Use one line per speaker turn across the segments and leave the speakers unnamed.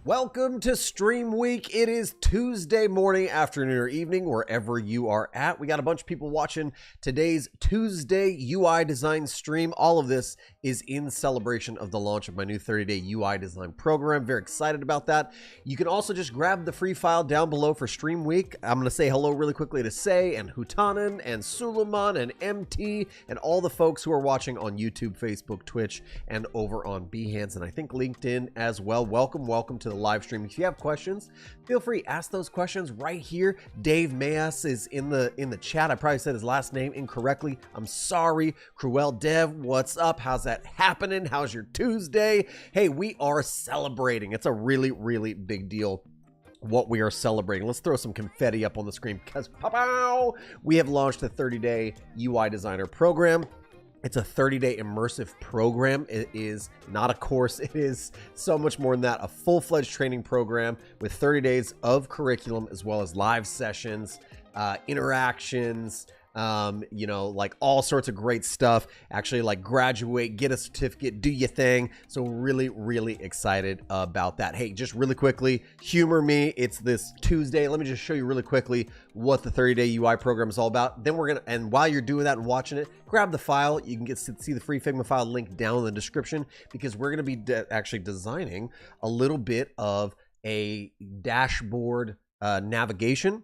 Welcome to Stream Week. It is Tuesday morning, afternoon, or evening, wherever you are at. We got a bunch of people watching today's Tuesday UI design stream. All of this is in celebration of the launch of my new 30-day UI design program. Very excited about that. You can also just grab the free file down below for Stream Week. I'm going to say hello really quickly to Say and Hutanen and Suleiman and MT and all the folks who are watching on YouTube, Facebook, Twitch, and over on Behance, and I think LinkedIn as well. Welcome to the live stream. If you have questions, feel free, ask those questions right here. Dave Mayas is in the chat. I probably said his last name incorrectly. I'm sorry. Cruel Dev, what's up? How's that happening? How's your Tuesday? Hey, we are celebrating. It's a really big deal what we are celebrating. Let's throw some confetti up on the screen because we have launched the 30-day UI designer program. It's a 30-day immersive program. It is not a course. It is so much more than that. A full-fledged training program with 30 days of curriculum, as well as live sessions, interactions, like all sorts of great stuff. Actually, like graduate, get a certificate, do your thing. So really excited about that. Hey, just really quickly, humor me. It's this Tuesday. Let me just show you really quickly what the 30-day UI program is all about. Then and while you're doing that and watching it, grab the file. You can see the free Figma file link down in the description, because we're going to be actually designing a little bit of a dashboard navigation.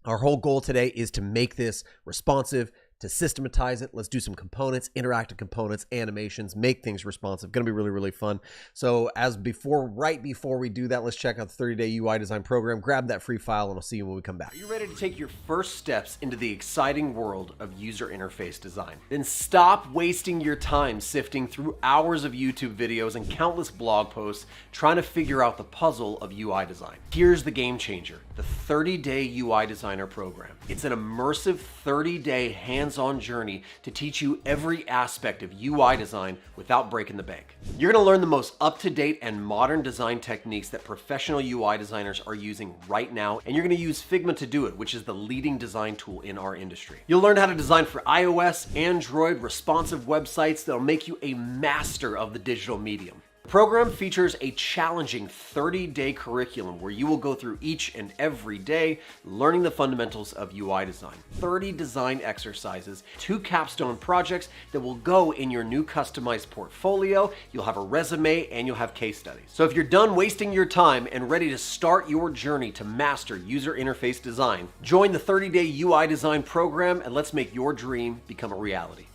Our whole goal today is to make this responsive, to systematize it. Let's do some components, interactive components, animations, make things responsive. Going to be really fun. So right before we do that, let's check out the 30-day UI design program. Grab that free file and I'll see you when we come back. Are you ready to take your first steps into the exciting world of user interface design? Then stop wasting your time sifting through hours of YouTube videos and countless blog posts trying to figure out the puzzle of UI design. Here's the game changer, the 30-day UI designer program. It's an immersive 30-day hands-on journey to teach you every aspect of UI design without breaking the bank. You're going to learn the most up-to-date and modern design techniques that professional UI designers are using right now, and you're going to use Figma to do it, which is the leading design tool in our industry. You'll learn how to design for iOS, Android, responsive websites that'll make you a master of the digital medium. The program features a challenging 30-day curriculum where you will go through each and every day learning the fundamentals of UI design. 30 design exercises, 2 capstone projects that will go in your new customized portfolio. You'll have a resume and you'll have case studies. So if you're done wasting your time and ready to start your journey to master user interface design, join the 30-day UI design program and let's make your dream become a reality.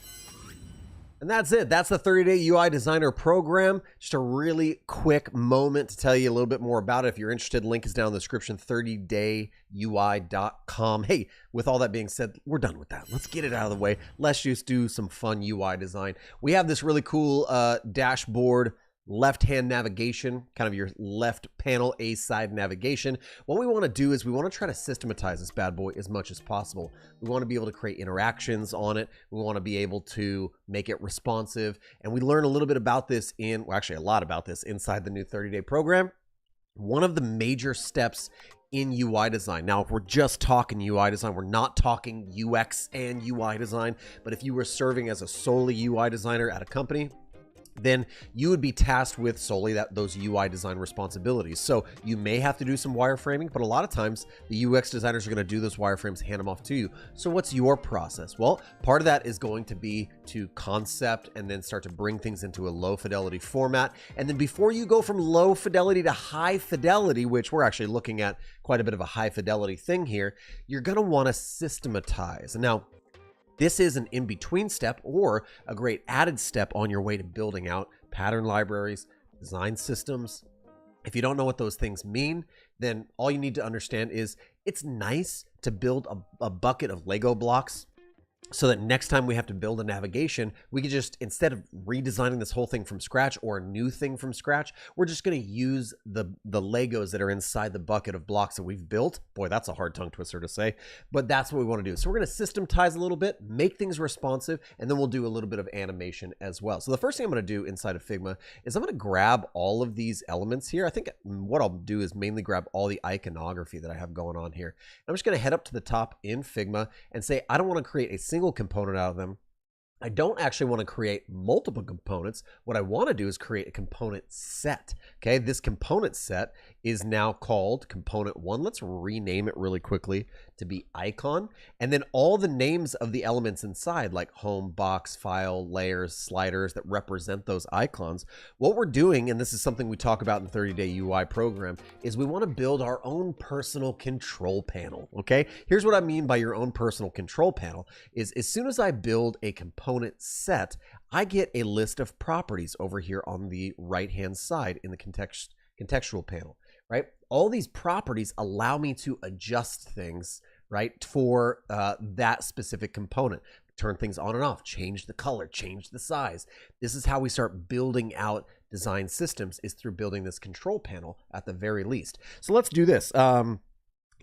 And that's it. That's the 30-day UI designer program. Just a really quick moment to tell you a little bit more about it. If you're interested, link is down in the description, 30dayui.com. Hey, with all that being said, we're done with that. Let's get it out of the way. Let's just do some fun UI design. We have this really cool dashboard, left-hand navigation, kind of your left panel A side navigation. What we want to do is we want to try to systematize this bad boy as much as possible. We want to be able to create interactions on it. We want to be able to make it responsive. And we learn a little bit about this actually a lot about this inside the new 30-day program. One of the major steps in UI design. Now, if we're just talking UI design, we're not talking UX and UI design, but if you were serving as a solely UI designer at a company, then you would be tasked with solely those UI design responsibilities. So you may have to do some wireframing, but a lot of times the UX designers are going to do those wireframes, hand them off to you. So what's your process? Well, part of that is going to be to concept and then start to bring things into a low fidelity format. And then before you go from low fidelity to high fidelity, which we're actually looking at quite a bit of a high fidelity thing here, you're going to want to systematize. Now, this is an in-between step or a great added step on your way to building out pattern libraries, design systems. If you don't know what those things mean, then all you need to understand is it's nice to build a bucket of Lego blocks so that next time we have to build a navigation, we could just, instead of redesigning this whole thing from scratch or a new thing from scratch, we're just going to use the Legos that are inside the bucket of blocks that we've built. Boy, that's a hard tongue twister to say, but that's what we want to do. So we're going to systematize a little bit, make things responsive, and then we'll do a little bit of animation as well. So the first thing I'm going to do inside of Figma is I'm going to grab all of these elements here. I think what I'll do is mainly grab all the iconography that I have going on here. I'm just going to head up to the top in Figma and say, I don't want to create a single component out of them. I don't actually want to create multiple components. What I want to do is create a component set. Okay, this component set is now called component one. Let's rename it really quickly to be icon. And then all the names of the elements inside, like home, box, file, layers, sliders that represent those icons. What we're doing, and this is something we talk about in the 30-day UI program, is we want to build our own personal control panel. Okay, here's what I mean by your own personal control panel is as soon as I build a component set, I get a list of properties over here on the right-hand side in the contextual panel, right? All these properties allow me to adjust things, right, for that specific component. Turn things on and off, change the color, change the size. This is how we start building out design systems, is through building this control panel at the very least. So let's do this.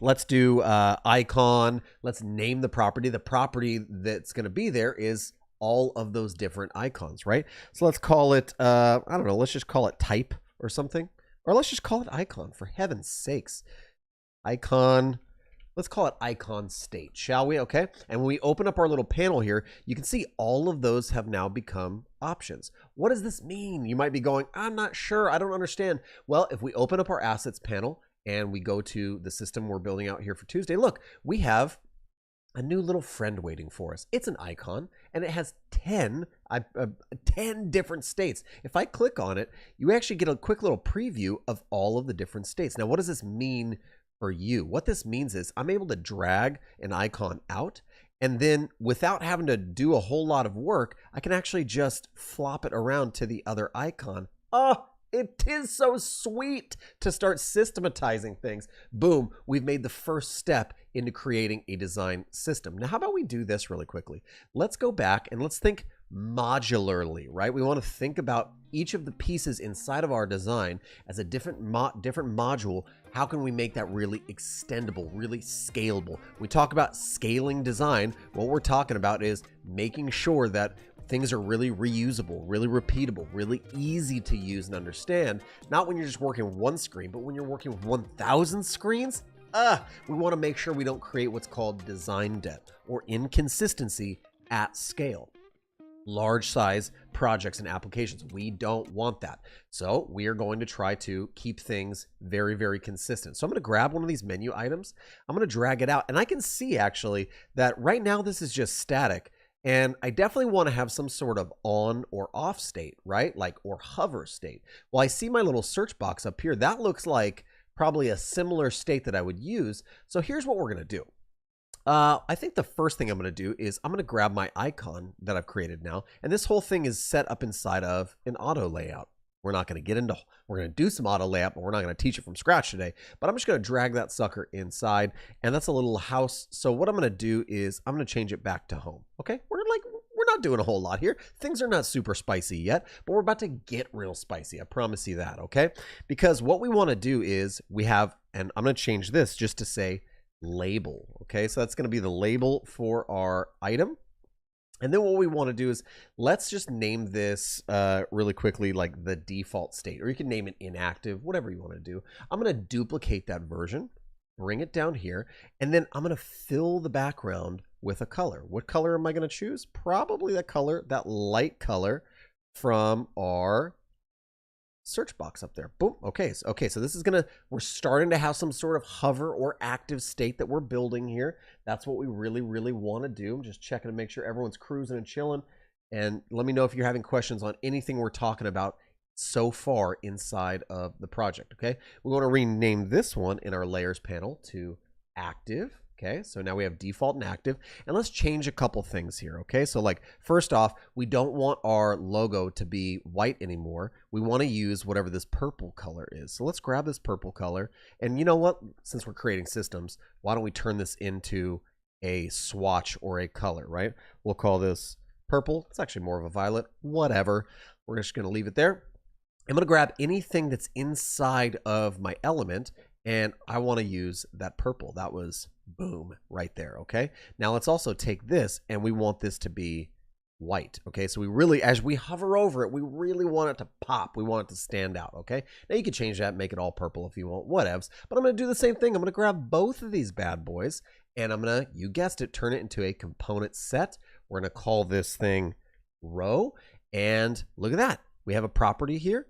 Let's do icon. Let's name the property. The property that's going to be there is all of those different icons, right? So let's call it, I don't know, let's just call it type or something. Or let's just call it icon, for heaven's sakes. Icon, let's call it icon state, shall we? Okay. And when we open up our little panel here, you can see all of those have now become options. What does this mean? You might be going, I'm not sure, I don't understand. Well, if we open up our assets panel and we go to the system we're building out here for Tuesday, look, we have a new little friend waiting for us. It's an icon, and it has 10 different states. If I click on it, you actually get a quick little preview of all of the different states. Now, what does this mean for you? What this means is I'm able to drag an icon out, and then without having to do a whole lot of work, I can actually just flop it around to the other icon. Oh, it is so sweet to start systematizing things. Boom, we've made the first step into creating a design system. Now, how about we do this really quickly? Let's go back and let's think modularly, right? We want to think about each of the pieces inside of our design as a different module. How can we make that really extendable, really scalable? We talk about scaling design. What we're talking about is making sure that things are really reusable, really repeatable, really easy to use and understand. Not when you're just working with one screen, but when you're working with 1,000 screens, we want to make sure we don't create what's called design debt or inconsistency at scale. Large size projects and applications, we don't want that. So we are going to try to keep things very, very consistent. So I'm going to grab one of these menu items. I'm going to drag it out, and I can see actually that right now this is just static. And I definitely want to have some sort of on or off state, right? Like, or hover state. Well, I see my little search box up here. That looks like probably a similar state that I would use. So here's what we're going to do. I think the first thing I'm going to do is I'm going to grab my icon that I've created now. And this whole thing is set up inside of an auto layout. We're not going to get into, we're going to do some auto layout, but we're not going to teach it from scratch today. But I'm just going to drag that sucker inside, and that's a little house. So what I'm going to do is I'm going to change it back to home. Okay, we're not doing a whole lot here. Things are not super spicy yet, but we're about to get real spicy. I promise you that. Okay, because what we want to do is we have, and I'm going to change this just to say label. Okay, so that's going to be the label for our item. And then what we want to do is let's just name this really quickly, like the default state, or you can name it inactive, whatever you want to do. I'm going to duplicate that version, bring it down here, and then I'm going to fill the background with a color. What color am I going to choose? Probably the color, that light color from our search box up there. Boom. Okay, so this is we're starting to have some sort of hover or active state that we're building here. That's what we really, really want to do. I'm just checking to make sure everyone's cruising and chilling. And let me know if you're having questions on anything we're talking about so far inside of the project, okay? We want to rename this one in our layers panel to active. Okay, so now we have default and active, and let's change a couple things here. Okay, so like first off, we don't want our logo to be white anymore. We want to use whatever this purple color is. So let's grab this purple color, and you know what? Since we're creating systems, why don't we turn this into a swatch or a color, right? We'll call this purple. It's actually more of a violet, whatever. We're just going to leave it there. I'm going to grab anything that's inside of my element, and I want to use that purple. That was boom right there. Okay, now let's also take this, and we want this to be white. Okay, so we really, as we hover over it, we really want it to pop. We want it to stand out. Okay, now you can change that, make it all purple if you want, whatevs, but I'm going to do the same thing. I'm going to grab both of these bad boys, and I'm going to, you guessed it, turn it into a component set. We're going to call this thing row. And look at that. We have a property here.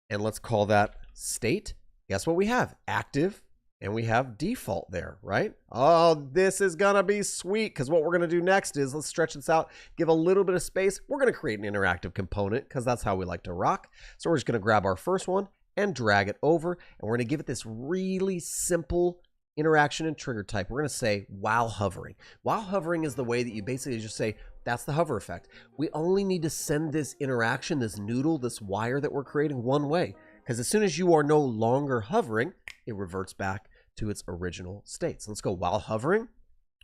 And let's call that state. Guess what we have? Active. And we have default there, right? Oh, this is going to be sweet, because what we're going to do next is, let's stretch this out, give a little bit of space. We're going to create an interactive component, because that's how we like to rock. So we're just going to grab our first one and drag it over, and we're going to give it this really simple interaction and trigger type. We're going to say while hovering. While hovering is the way that you basically just say, that's the hover effect. We only need to send this interaction, this noodle, this wire that we're creating one way. Because as soon as you are no longer hovering, it reverts back to its original state. So let's go while hovering.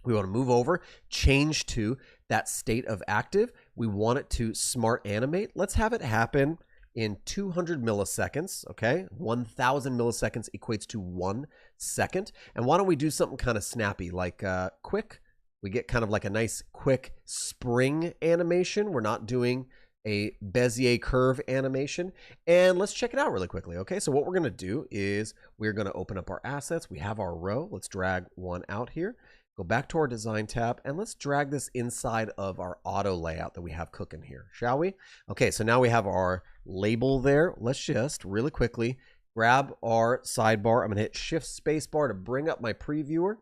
We want to move over, change to that state of active. We want it to smart animate. Let's have it happen in 200 milliseconds, okay? 1,000 milliseconds equates to 1 second. And why don't we do something kind of snappy, like quick? We get kind of like a nice quick spring animation. We're not doing a Bezier curve animation. And let's check it out really quickly, okay? So what we're gonna do is we're gonna open up our assets. We have our row. Let's drag one out here. Go back to our design tab, and let's drag this inside of our auto layout that we have cooking here, shall we? Okay, so now we have our label there. Let's just really quickly grab our sidebar. I'm gonna hit Shift Spacebar to bring up my previewer,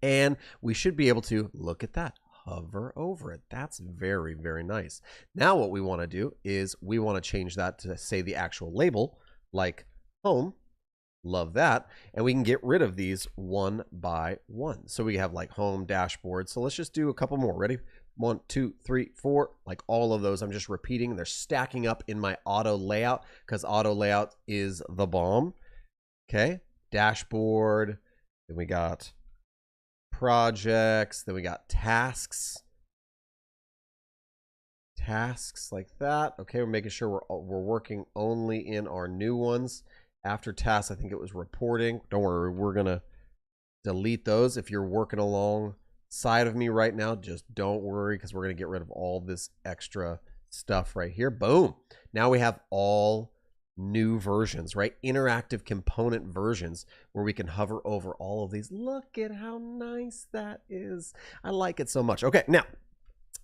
and we should be able to look at that. Hover over it. That's very, very nice. Now what we want to do is we want to change that to say the actual label, like home. Love that. And we can get rid of these one by one. So we have like home, dashboard. So let's just do a couple more. Ready? 1, 2, 3, 4. Like all of those I'm just repeating. They're stacking up in my auto layout, because auto layout is the bomb. Okay. Dashboard. Then we got projects, then we got tasks like that. Okay, we're making sure we're working only in our new ones. After tasks, I think it was reporting. Don't worry, we're gonna delete those. If you're working alongside of me right now, just don't worry, because we're gonna get rid of all this extra stuff right here. Boom. Now we have all new versions, right? Interactive component versions where we can hover over all of these. Look at how nice that is. I like it so much. Okay, now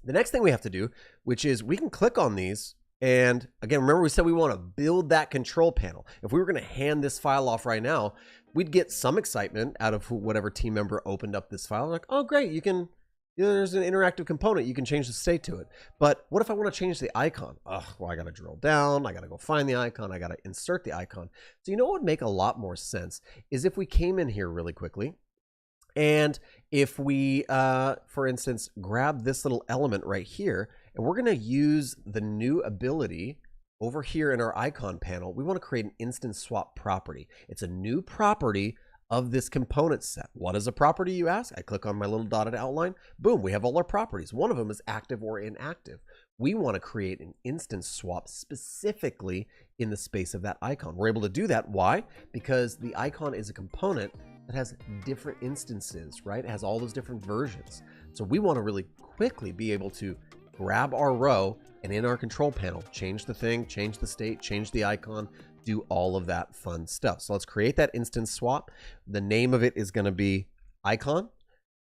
the next thing we have to do, which is we can click on these, and again, remember we said we want to build that control panel. If we were going to hand this file off right now, we'd get some excitement out of whatever team member opened up this file. Like, oh great, you can, there's an interactive component, you can change the state to it. But what if I want to change the icon? Well, I got to drill down, I got to go find the icon, I got to insert the icon. So you know what would make a lot more sense is if we came in here really quickly, and if we, for instance, grab this little element right here, and we're going to use the new ability over here in our icon panel. We want to create an instance swap property. It's a new property of this component set. What is a property, you ask? I click on my little dotted outline. Boom, we have all our properties. One of them is active or inactive. We want to create an instance swap specifically in the space of that icon. We're able to do that. Why? Because the icon is a component that has different instances, right? It has all those different versions. So we want to really quickly be able to grab our row and in our control panel, change the thing, change the state, change the icon, do all of that fun stuff. So let's create that instance swap. The name of it is going to be icon,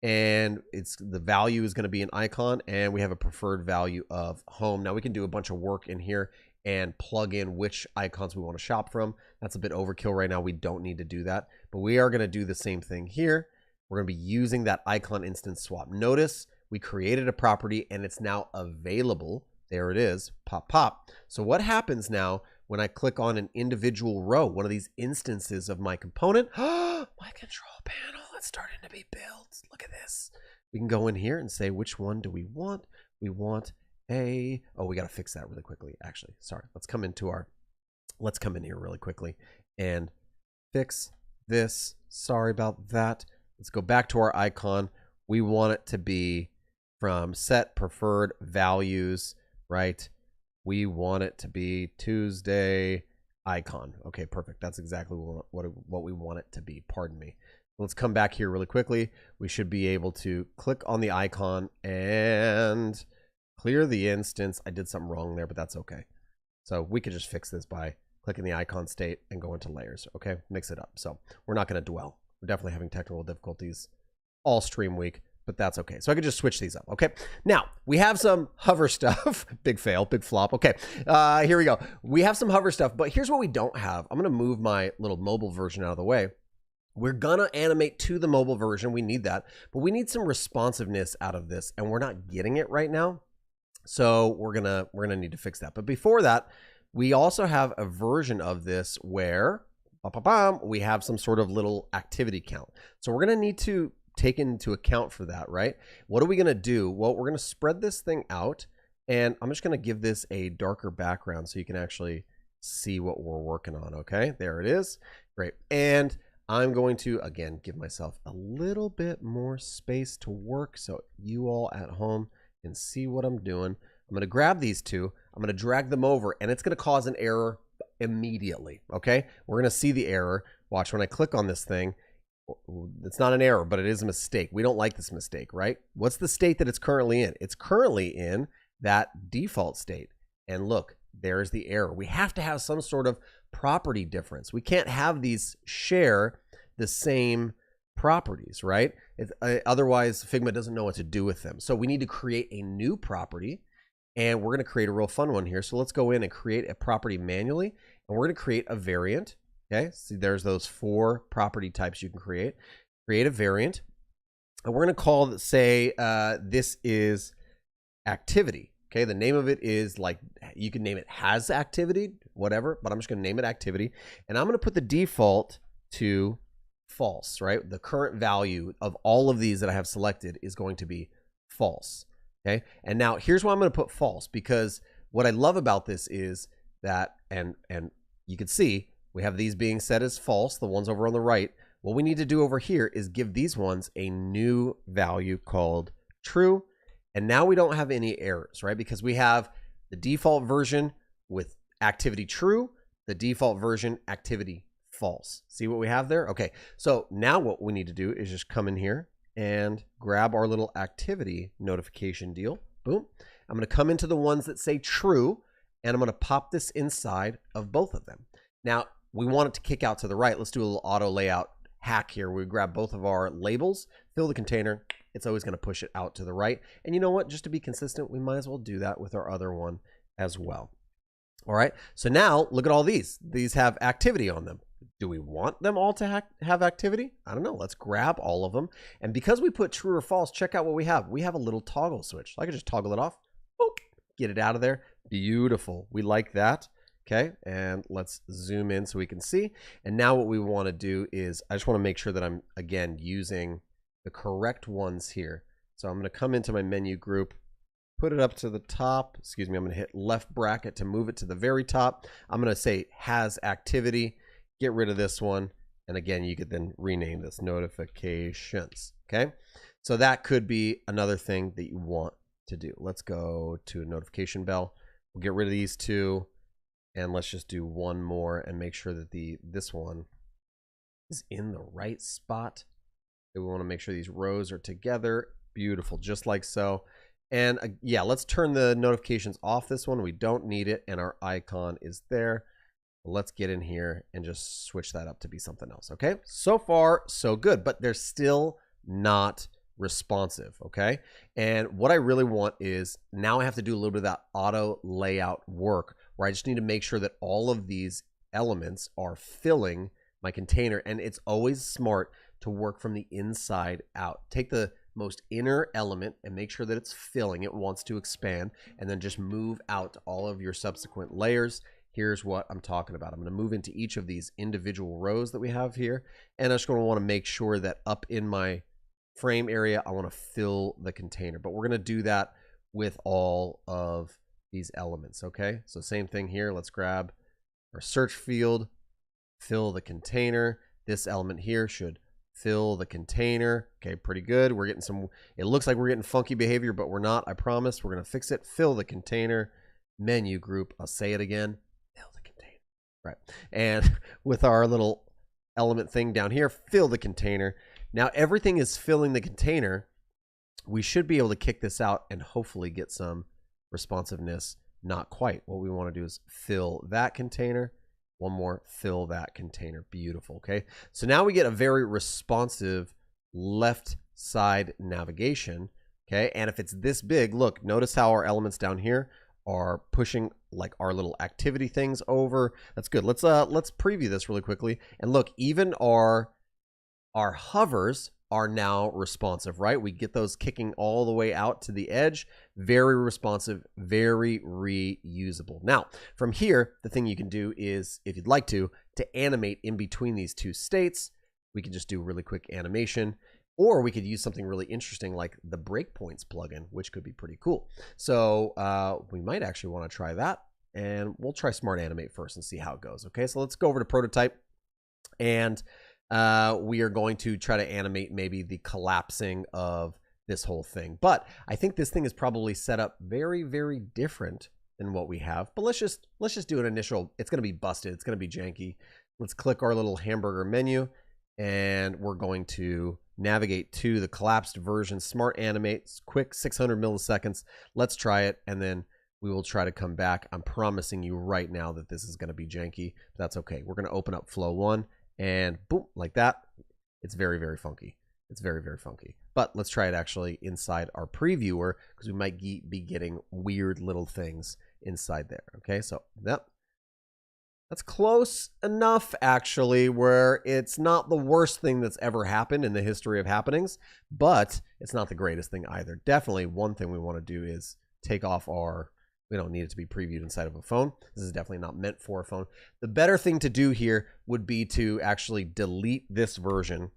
and the value is going to be an icon, and we have a preferred value of home. Now we can do a bunch of work in here and plug in which icons we want to shop from. That's a bit overkill right now. We don't need to do that, but we are going to do the same thing here. We're going to be using that icon instance swap. Notice we created a property and it's now available. There it is, pop, pop. So what happens now when I click on an individual row, one of these instances of my component? My control panel, it's starting to be built. Look at this. We can go in here and say, which one do we want? We want a, oh, we got to fix that really quickly. Actually, sorry. Let's come in here really quickly and fix this. Sorry about that. Let's go back to our icon. We want it to be from set preferred values, right? We want it to be Tuesday icon. Okay, perfect. That's exactly what we want it to be. Pardon me. Let's come back here really quickly. We should be able to click on the icon and clear the instance. I did something wrong there, but that's okay. So we could just fix this by clicking the icon state and go into layers. Okay, mix it up. So we're not going to dwell. We're definitely having technical difficulties all stream week, but that's okay. So I could just switch these up. Okay. Now we have some hover stuff. Big fail, big flop. Okay. Here we go. We have some hover stuff, but here's what we don't have. I'm going to move my little mobile version out of the way. We're gonna animate to the mobile version. We need that, but we need some responsiveness out of this, and we're not getting it right now. So we're gonna need to fix that. But before that, we also have a version of this where we have some sort of little activity count. So we're gonna need to take into account for that, right? What are we gonna do? Well, we're gonna spread this thing out, and I'm just gonna give this a darker background so you can actually see what we're working on. Okay, there it is. Great. And I'm going to, again, give myself a little bit more space to work so you all at home can see what I'm doing. I'm going to grab these two. I'm going to drag them over, and it's going to cause an error immediately, okay? We're going to see the error. Watch, when I click on this thing, it's not an error, but it is a mistake. We don't like this mistake, right? What's the state that it's currently in? It's currently in that default state. And look, there's the error. We have to have some sort of property difference. We can't have these share the same properties, right? Otherwise, Figma doesn't know what to do with them. So we need to create a new property, and we're going to create a real fun one here. So let's go in and create a property manually, and we're going to create a variant. Okay, see, there's those 4 property types you can create. Create a variant, and we're going to call, say, this is activity. Okay, the name of it is, like, you can name it has activity, whatever, but I'm just going to name it activity. And I'm going to put the default to false, right? The current value of all of these that I have selected is going to be false. Okay, and now here's why I'm going to put false, because what I love about this is that, and you can see we have these being set as false, the ones over on the right. What we need to do over here is give these ones a new value called true. And now we don't have any errors, right? Because we have the default version with activity true, the default version activity false. See what we have there? Okay, so now what we need to do is just come in here and grab our little activity notification deal. Boom. I'm going to come into the ones that say true, and I'm going to pop this inside of both of them. Now, we want it to kick out to the right. Let's do a little auto layout hack here. We grab both of our labels, fill the container. It's always going to push it out to the right. And you know what? Just to be consistent, we might as well do that with our other one as well. All right. So now look at all these. These have activity on them. Do we want them all to have activity? I don't know. Let's grab all of them. And because we put true or false, check out what we have. We have a little toggle switch. I can just toggle it off. Boop, get it out of there. Beautiful. We like that. Okay. And let's zoom in so we can see. And now what we want to do is I just want to make sure that I'm, again, using the correct ones here. So I'm going to come into my menu group, put it up to the top. Excuse me. I'm going to hit left bracket to move it to the very top. I'm going to say has activity, get rid of this one. And again, you could then rename this notifications. Okay. So that could be another thing that you want to do. Let's go to notification bell. We'll get rid of these two. And let's just do one more and make sure that this one is in the right spot. We want to make sure these rows are together. Beautiful, just like so. And yeah, let's turn the notifications off this one. We don't need it, and our icon is there. Let's get in here and just switch that up to be something else, okay? So far, so good, but they're still not responsive, okay? And what I really want is now I have to do a little bit of that auto layout work where I just need to make sure that all of these elements are filling my container, and it's always smart to work from the inside out. Take the most inner element and make sure that it's filling, it wants to expand, and then just move out to all of your subsequent layers. Here's what I'm talking about. I'm going to move into each of these individual rows that we have here, and I'm just going to want to make sure that up in my frame area, I want to fill the container, but we're going to do that with all of these elements, okay? So same thing here. Let's grab our search field, fill the container. This element here should fill the container. Okay, pretty good. We're getting some, it looks like we're getting funky behavior, but we're not, I promise. We're going to fix it. Fill the container, menu group. I'll say it again. Fill the container. Right. And with our little element thing down here, fill the container. Now everything is filling the container. We should be able to kick this out and hopefully get some responsiveness. Not quite. What we want to do is fill that container. One more, fill that container. Beautiful. Okay. So now we get a very responsive left side navigation. Okay, and if it's this big, look, notice how our elements down here are pushing like our little activity things over. That's good. Let's preview this really quickly. And look, even our hovers are now responsive, right? We get those kicking all the way out to the edge. Very responsive, very reusable. Now, from here, the thing you can do is, if you'd like to animate in between these two states, we can just do really quick animation, or we could use something really interesting like the breakpoints plugin, which could be pretty cool. So we might actually want to try that, and we'll try Smart Animate first and see how it goes. Okay, so let's go over to prototype, and we are going to try to animate maybe the collapsing of this whole thing. But I think this thing is probably set up very, very different than what we have. But let's just do an initial. It's going to be busted. It's going to be janky. Let's click our little hamburger menu, and we're going to navigate to the collapsed version. Smart Animate, quick 600 milliseconds. Let's try it, and then we will try to come back. I'm promising you right now that this is going to be janky. But that's okay. We're going to open up Flow 1. And boom, like that. It's very, very funky. It's very, very funky. But let's try it actually inside our previewer, because we might be getting weird little things inside there. Okay, so that's close enough actually, where it's not the worst thing that's ever happened in the history of happenings, but it's not the greatest thing either. Definitely one thing we want to do is take off our... We don't need it to be previewed inside of a phone. This is definitely not meant for a phone. The better thing to do here would be to actually delete this version,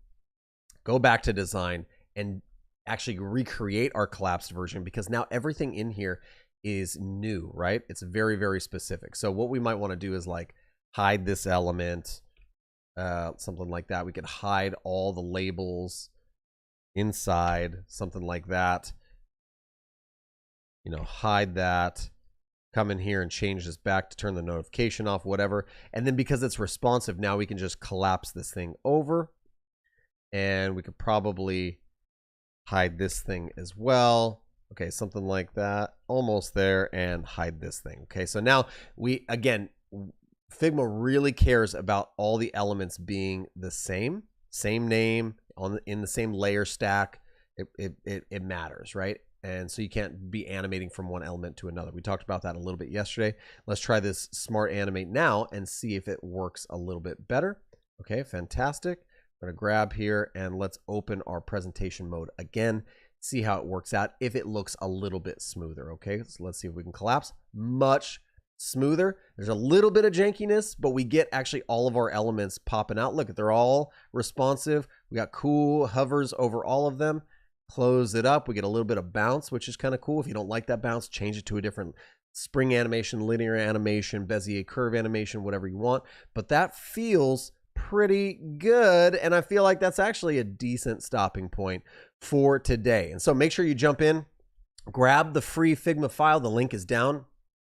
go back to design, and actually recreate our collapsed version, because now everything in here is new, right? It's very, very specific. So what we might want to do is like hide this element, something like that. We could hide all the labels inside, something like that. You know, hide that. Come in here and change this back to turn the notification off, whatever. And then because it's responsive, now we can just collapse this thing over. And we could probably hide this thing as well. Okay, something like that. Almost there, and hide this thing. Okay, so now we, again, Figma really cares about all the elements being the same name, in the same layer stack. It matters, right? And so you can't be animating from one element to another. We talked about that a little bit yesterday. Let's try this Smart Animate now and see if it works a little bit better. Okay, fantastic. I'm gonna grab here and let's open our presentation mode again, see how it works out, if it looks a little bit smoother. Okay, so let's see if we can collapse. Much smoother. There's a little bit of jankiness, but we get actually all of our elements popping out. Look, they're all responsive. We got cool hovers over all of them. Close it up. We get a little bit of bounce, which is kind of cool. If you don't like that bounce, change it to a different spring animation, linear animation, Bezier curve animation, whatever you want. But that feels pretty good, and I feel like that's actually a decent stopping point for today. And so make sure you jump in, grab the free Figma file. The link is down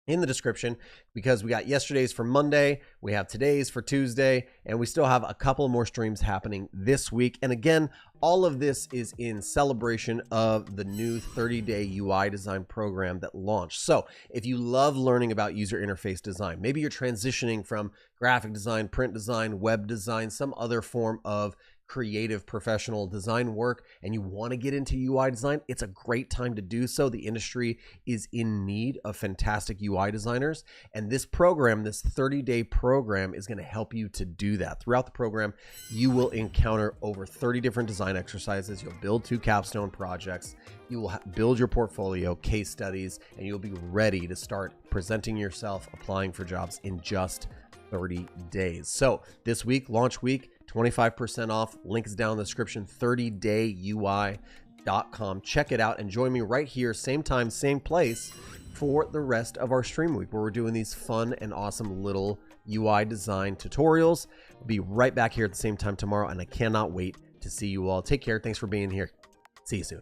in the description, because we got yesterday's for Monday, we have today's for Tuesday, and we still have a couple more streams happening this week. And again, all of this is in celebration of the new 30-day UI design program that launched. So if you love learning about user interface design, maybe you're transitioning from graphic design, print design, web design, some other form of creative professional design work, and you want to get into UI design, it's a great time to do so. The industry is in need of fantastic UI designers, and this program, this 30-day program, is going to help you to do that. Throughout the program, you will encounter over 30 different design exercises. You'll build 2 capstone projects. You will build your portfolio, case studies, and you'll be ready to start presenting yourself, applying for jobs in just 30 days. So this week, launch week, 25% off. Link is down in the description, 30dayui.com. Check it out and join me right here, same time, same place, for the rest of our stream week, where we're doing these fun and awesome little UI design tutorials. We'll be right back here at the same time tomorrow, and I cannot wait to see you all. Take care. Thanks for being here. See you soon.